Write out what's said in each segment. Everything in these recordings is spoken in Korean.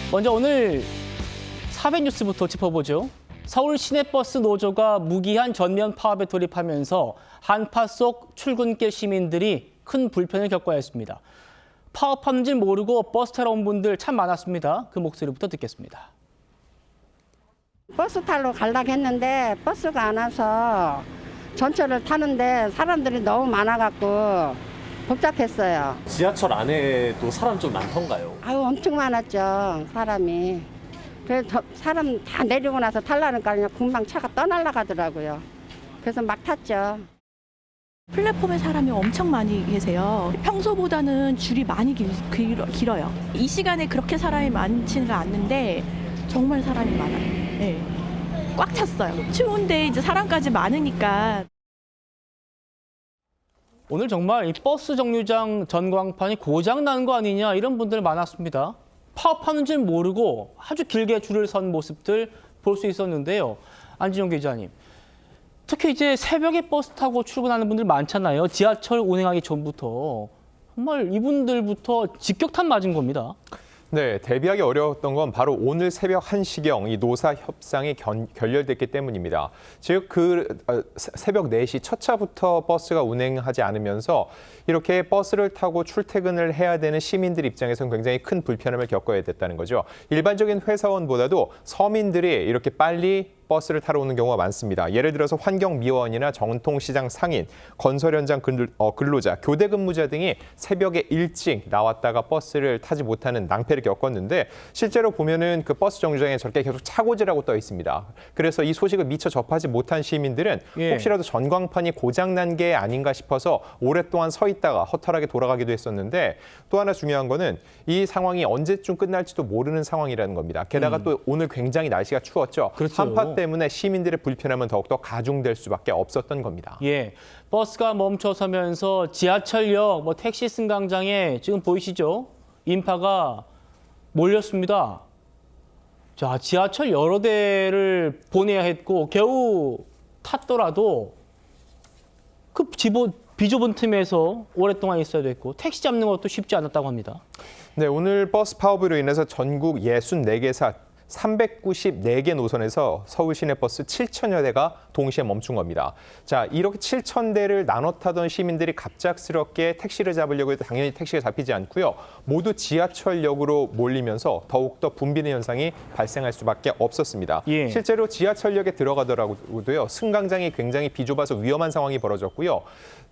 먼저 오늘 사회 뉴스부터 짚어보죠. 서울 시내버스 노조가 무기한 전면 파업에 돌입하면서 한파 속 출근길 시민들이 큰 불편을 겪어야 했습니다. 파업하는 줄 모르고 버스 타러 온 분들 참 많았습니다. 그 목소리부터 듣겠습니다. 버스 타러 가려고 했는데 버스가 안 와서 전철을 타는데 사람들이 너무 많아갖고 복잡했어요. 지하철 안에도 사람 좀 많던가요? 아유, 엄청 많았죠, 사람이. 그래서 사람 다 내리고 나서 타려니까 그냥 금방 차가 떠날라가더라고요. 그래서 막 탔죠. 플랫폼에 사람이 엄청 많이 계세요. 평소보다는 줄이 많이 길어요. 이 시간에 그렇게 사람이 많지는 않는데 정말 사람이 많아요. 네. 꽉 찼어요. 추운데 이제 사람까지 많으니까. 오늘 정말 이 버스 정류장 전광판이 고장 난 거 아니냐 이런 분들 많았습니다. 파업하는 줄 모르고 아주 길게 줄을 선 모습들 볼 수 있었는데요. 안진영 기자님, 특히 이제 새벽에 버스 타고 출근하는 분들 많잖아요. 지하철 운행하기 전부터. 정말 이분들부터 직격탄 맞은 겁니다. 네, 대비하기 어려웠던 건 바로 오늘 새벽 1시경 이 노사 협상이 결렬됐기 때문입니다. 즉, 새벽 4시 첫 차부터 버스가 운행하지 않으면서 이렇게 버스를 타고 출퇴근을 해야 되는 시민들 입장에서는 굉장히 큰 불편함을 겪어야 됐다는 거죠. 일반적인 회사원보다도 서민들이 이렇게 빨리 버스를 타러 오는 경우가 많습니다. 예를 들어서 환경미화원이나 전통시장 상인, 건설 현장 근로자, 교대 근무자 등이 새벽에 일찍 나왔다가 버스를 타지 못하는 낭패를 겪었는데 실제로 보면은 그 버스 정류장에 저렇게 계속 차고지라고 떠 있습니다. 그래서 이 소식을 미처 접하지 못한 시민들은 혹시라도 전광판이 고장난 게 아닌가 싶어서 오랫동안 서 있다가 허탈하게 돌아가기도 했었는데 또 하나 중요한 거는 이 상황이 언제쯤 끝날지도 모르는 상황이라는 겁니다. 게다가 또 오늘 굉장히 날씨가 추웠죠. 그렇죠. 한파 때문에 시민들의 불편함은 더욱더 가중될 수밖에 없었던 겁니다. 예, 버스가 멈춰서면서 지하철역, 택시 승강장에 지금 보이시죠? 인파가 몰렸습니다. 자, 지하철 여러 대를 보내야 했고 겨우 탔더라도 그 비좁은 틈에서 오랫동안 있어야 됐고 택시 잡는 것도 쉽지 않았다고 합니다. 네, 오늘 버스 파업으로 인해서 전국 64개사 394개 노선에서 서울 시내버스 7천여 대가 동시에 멈춘 겁니다. 자, 이렇게 7천 대를 나눠 타던 시민들이 갑작스럽게 택시를 잡으려고 해도 당연히 택시가 잡히지 않고요. 모두 지하철역으로 몰리면서 더욱더 붐비는 현상이 발생할 수밖에 없었습니다. 예. 실제로 지하철역에 들어가더라도요. 승강장이 굉장히 비좁아서 위험한 상황이 벌어졌고요.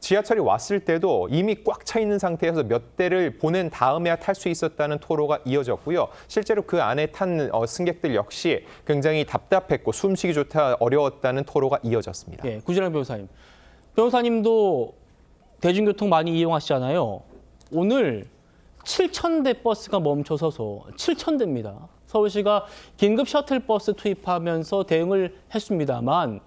지하철이 왔을 때도 이미 꽉 차 있는 상태에서 몇 대를 보낸 다음에야 탈 수 있었다는 토로가 이어졌고요. 실제로 그 안에 탄 승객들 역시 굉장히 답답했고 숨쉬기 좋다 어려웠다는 토로가 이어졌습니다. 예, 구진환 변호사님. 변호사님도 대중교통 많이 이용하시잖아요. 오늘 7,000대 버스가 멈춰서서 7,000대입니다. 서울시가 긴급 셔틀버스 투입하면서 대응을 했습니다만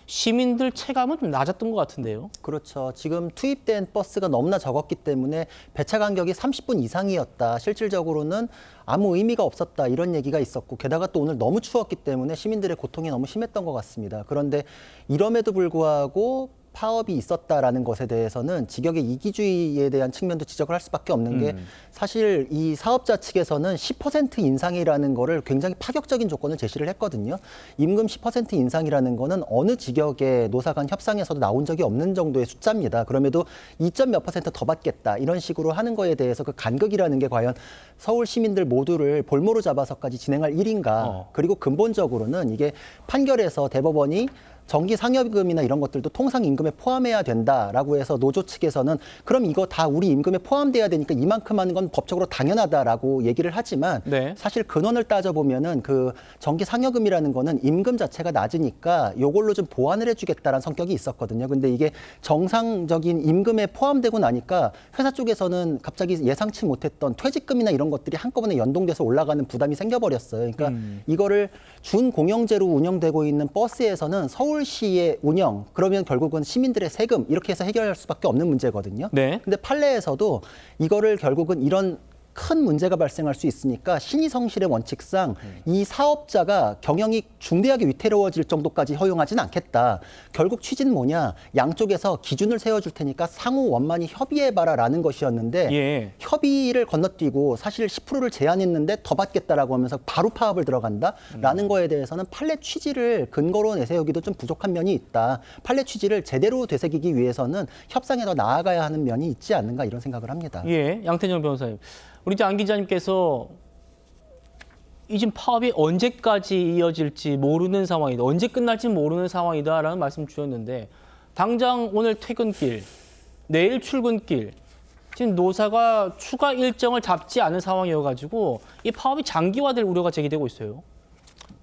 시민들 체감은 좀 낮았던 것 같은데요. 그렇죠. 지금 투입된 버스가 너무나 적었기 때문에 배차 간격이 30분 이상이었다. 실질적으로는 아무 의미가 없었다. 이런 얘기가 있었고 게다가 또 오늘 너무 추웠기 때문에 시민들의 고통이 너무 심했던 것 같습니다. 그런데 이럼에도 불구하고 파업이 있었다라는 것에 대해서는 직역의 이기주의에 대한 측면도 지적을 할 수밖에 없는 게 사실 이 사업자 측에서는 10% 인상이라는 거를 굉장히 파격적인 조건을 제시를 했거든요. 임금 10% 인상이라는 거는 어느 직역의 노사 간 협상에서도 나온 적이 없는 정도의 숫자입니다. 그럼에도 2점 몇 % 더 받겠다 이런 식으로 하는 거에 대해서 그 간극이라는 게 과연 서울 시민들 모두를 볼모로 잡아서까지 진행할 일인가. 그리고 근본적으로는 이게 판결에서 대법원이 정기 상여금이나 이런 것들도 통상 임금에 포함해야 된다라고 해서 노조 측에서는 그럼 이거 다 우리 임금에 포함돼야 되니까 이만큼 하는 건 법적으로 당연하다라고 얘기를 하지만 네. 사실 근원을 따져보면은 그 정기 상여금이라는 거는 임금 자체가 낮으니까 요걸로 좀 보완을 해주겠다라는 성격이 있었거든요. 근데 이게 정상적인 임금에 포함되고 나니까 회사 쪽에서는 갑자기 예상치 못했던 퇴직금이나 이런 것들이 한꺼번에 연동돼서 올라가는 부담이 생겨버렸어요. 그러니까 이거를 준공영제로 운영되고 있는 버스에서는 서울시의 운영, 그러면 결국은 시민들의 세금 이렇게 해서 해결할 수밖에 없는 문제거든요. 네. 근데 판례에서도 이거를 결국은 이런 큰 문제가 발생할 수 있으니까 신의성실의 원칙상 이 사업자가 경영이 중대하게 위태로워질 정도까지 허용하진 않겠다. 결국 취지는 뭐냐? 양쪽에서 기준을 세워줄 테니까 상호 원만히 협의해봐라라는 것이었는데 예. 협의를 건너뛰고 사실 10%를 제한했는데 더 받겠다라고 하면서 바로 파업을 들어간다라는 거에 대해서는 판례 취지를 근거로 내세우기도 좀 부족한 면이 있다. 판례 취지를 제대로 되새기기 위해서는 협상에 더 나아가야 하는 면이 있지 않는가 이런 생각을 합니다. 예, 양태정 변호사님. 우리 이제 안 기자님께서 이 지금 파업이 언제까지 이어질지 모르는 상황이다. 언제 끝날지 모르는 상황이다라는 말씀 주셨는데 당장 오늘 퇴근길, 내일 출근길 지금 노사가 추가 일정을 잡지 않은 상황이어가지고 이 파업이 장기화될 우려가 제기되고 있어요.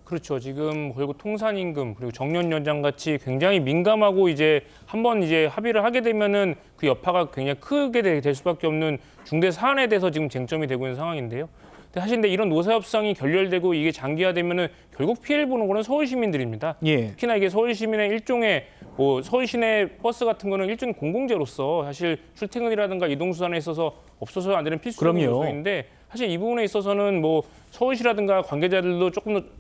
그렇죠. 지금 결국 통산임금 그리고 정년 연장 같이 굉장히 민감하고 이제 한번 이제 합의를 하게 되면은 그 여파가 굉장히 크게 될 수밖에 없는 중대 사안에 대해서 지금 쟁점이 되고 있는 상황인데요. 사실 근데 이런 노사협상이 결렬되고 이게 장기화되면은 결국 피해를 보는 거는 서울 시민들입니다. 예. 특히나 이게 서울 시민의 일종의 뭐 서울 시내 버스 같은 거는 일종의 공공재로서 사실 출퇴근이라든가 이동 수단에 있어서 없어서는 안 되는 필수적인 그럼요. 요소인데 사실 이 부분에 있어서는 뭐 서울시라든가 관계자들도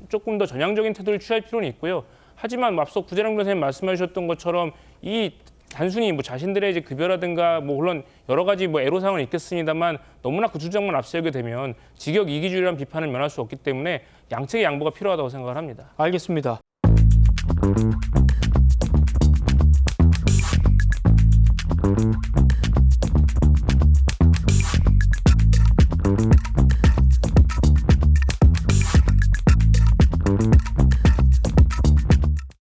조금 더 전향적인 태도를 취할 필요는 있고요. 하지만 앞서 구재랑 변호사님 말씀하셨던 것처럼 이 단순히 뭐 자신들의 이제 급여라든가 뭐 물론 여러 가지 뭐 애로사항은 있겠습니다만 너무나 그 주장만 앞세우게 되면 직역 이기주의라는 비판을 면할 수 없기 때문에 양측의 양보가 필요하다고 생각을 합니다. 알겠습니다.